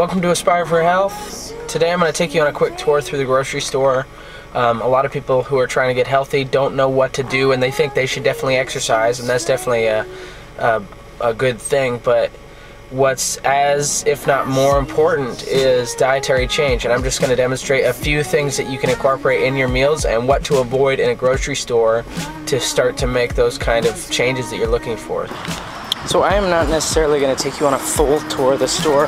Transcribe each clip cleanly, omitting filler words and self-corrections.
Welcome to Aspire for Health. Today I'm going to take you on a quick tour through the grocery store. A lot of people who are trying to get healthy don't know what to do, and they think they should definitely exercise, and that's definitely a good thing, but what's as, if not more important, is dietary change. And I'm just going to demonstrate a few things that you can incorporate in your meals and what to avoid in a grocery store to start to make those kind of changes that you're looking for. So I am not necessarily going to take you on a full tour of the store,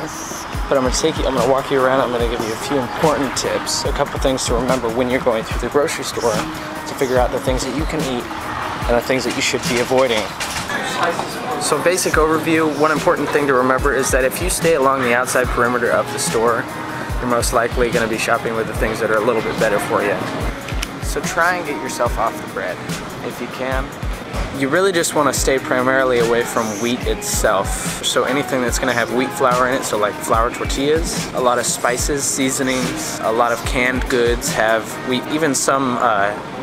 but I'm going to walk you around. I'm going to give you a few important tips, a couple things to remember when you're going through the grocery store to figure out the things that you can eat and the things that you should be avoiding. So basic overview, one important thing to remember is that if you stay along the outside perimeter of the store, you're most likely going to be shopping with the things that are a little bit better for you. So try and get yourself off the bread if you can. You really just want to stay primarily away from wheat itself. So anything that's going to have wheat flour in it, so like flour tortillas, a lot of spices, seasonings, a lot of canned goods have wheat, even some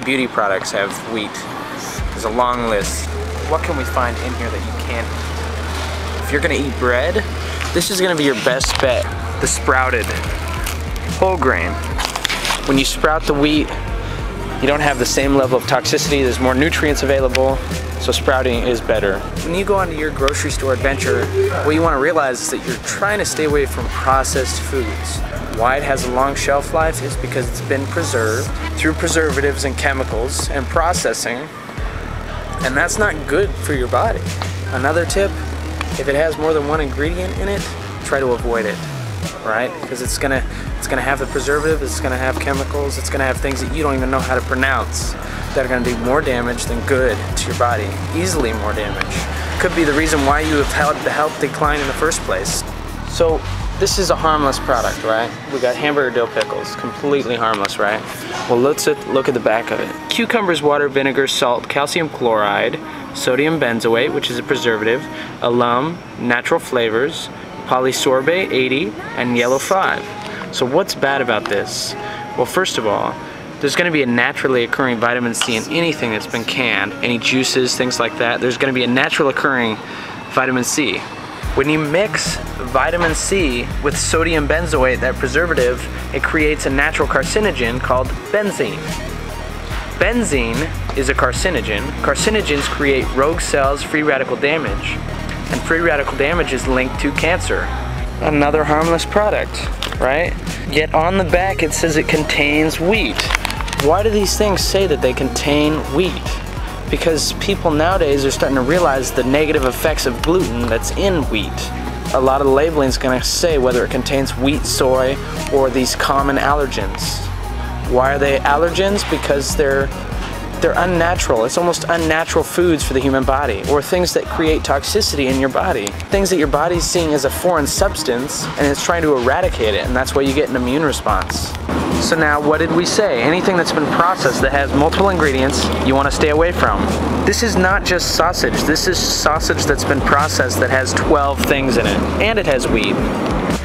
beauty products have wheat. There's a long list. What can we find in here that you can't eat? If you're going to eat bread, this is going to be your best bet. The sprouted whole grain. When you sprout the wheat, you don't have the same level of toxicity, there's more nutrients available, so sprouting is better. When you go onto your grocery store adventure, what you want to realize is that you're trying to stay away from processed foods. Why it has a long shelf life is because it's been preserved through preservatives and chemicals and processing, and that's not good for your body. Another tip, if it has more than one ingredient in it, try to avoid it, right? Because it's gonna have the preservative, it's gonna have chemicals, it's gonna have things that you don't even know how to pronounce that are gonna do more damage than good to your body, easily more damage. Could be the reason why you have had the health decline in the first place. So this is a harmless product, right? We got hamburger dill pickles, completely harmless, right? Well, let's look at the back of it. Cucumbers, water, vinegar, salt, calcium chloride, sodium benzoate, which is a preservative, alum, natural flavors, polysorbate 80, and yellow 5. So what's bad about this? Well, first of all, there's going to be a naturally occurring vitamin C in anything that's been canned, any juices, things like that. There's going to be a natural occurring vitamin C. When you mix vitamin C with sodium benzoate, that preservative, it creates a natural carcinogen called benzene. Benzene is a carcinogen. Carcinogens create rogue cells, free radical damage, and free radical damage is linked to cancer. Another harmless product, right? Yet on the back it says it contains wheat. Why do these things say that they contain wheat? Because people nowadays are starting to realize the negative effects of gluten that's in wheat. A lot of the labeling is going to say whether it contains wheat, soy, or these common allergens. Why are they allergens? Because they're unnatural. It's almost unnatural foods for the human body, or things that create toxicity in your body. Things that your body's seeing as a foreign substance and it's trying to eradicate it, and that's why you get an immune response. So now, what did we say? Anything that's been processed that has multiple ingredients, you want to stay away from. This is not just sausage. This is sausage that's been processed that has 12 things in it, and it has wheat.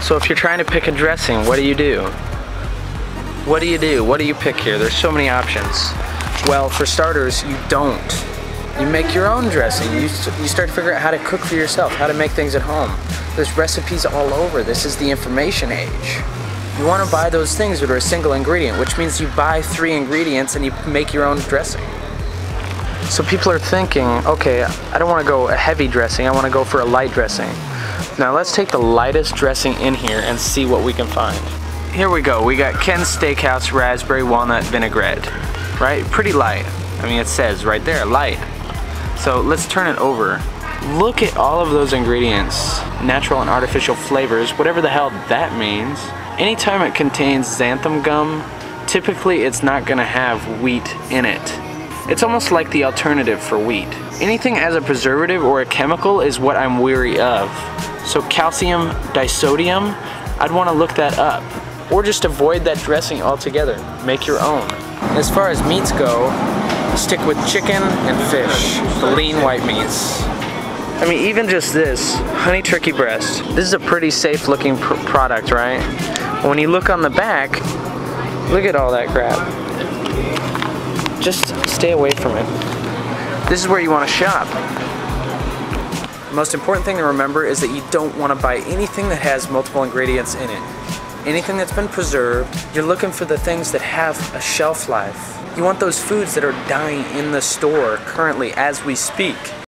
So if you're trying to pick a dressing, what do you do? What do you do? What do you pick here? There's so many options. Well, for starters, you don't. You make your own dressing. You start to figure out how to cook for yourself, how to make things at home. There's recipes all over. This is the information age. You want to buy those things that are a single ingredient, which means you buy 3 ingredients and you make your own dressing. So people are thinking, okay, I don't want to go a heavy dressing, I want to go for a light dressing. Now let's take the lightest dressing in here and see what we can find. Here we go, we got Ken's Steakhouse Raspberry Walnut Vinaigrette. Right? Pretty light. I mean, it says right there, light. So let's turn it over. Look at all of those ingredients. Natural and artificial flavors, whatever the hell that means. Anytime it contains xanthan gum, typically it's not going to have wheat in it. It's almost like the alternative for wheat. Anything as a preservative or a chemical is what I'm weary of. So calcium disodium, I'd want to look that up. Or just avoid that dressing altogether. Make your own. As far as meats go, stick with chicken and fish, the lean white meats. I mean, even just this, honey turkey breast. This is a pretty safe looking product, right? When you look on the back, look at all that crap. Just stay away from it. This is where you want to shop. most important thing to remember is that you don't want to buy anything that has multiple ingredients in it. Anything that's been preserved, you're looking for the things that have a shelf life. You want those foods that are dying in the store currently as we speak.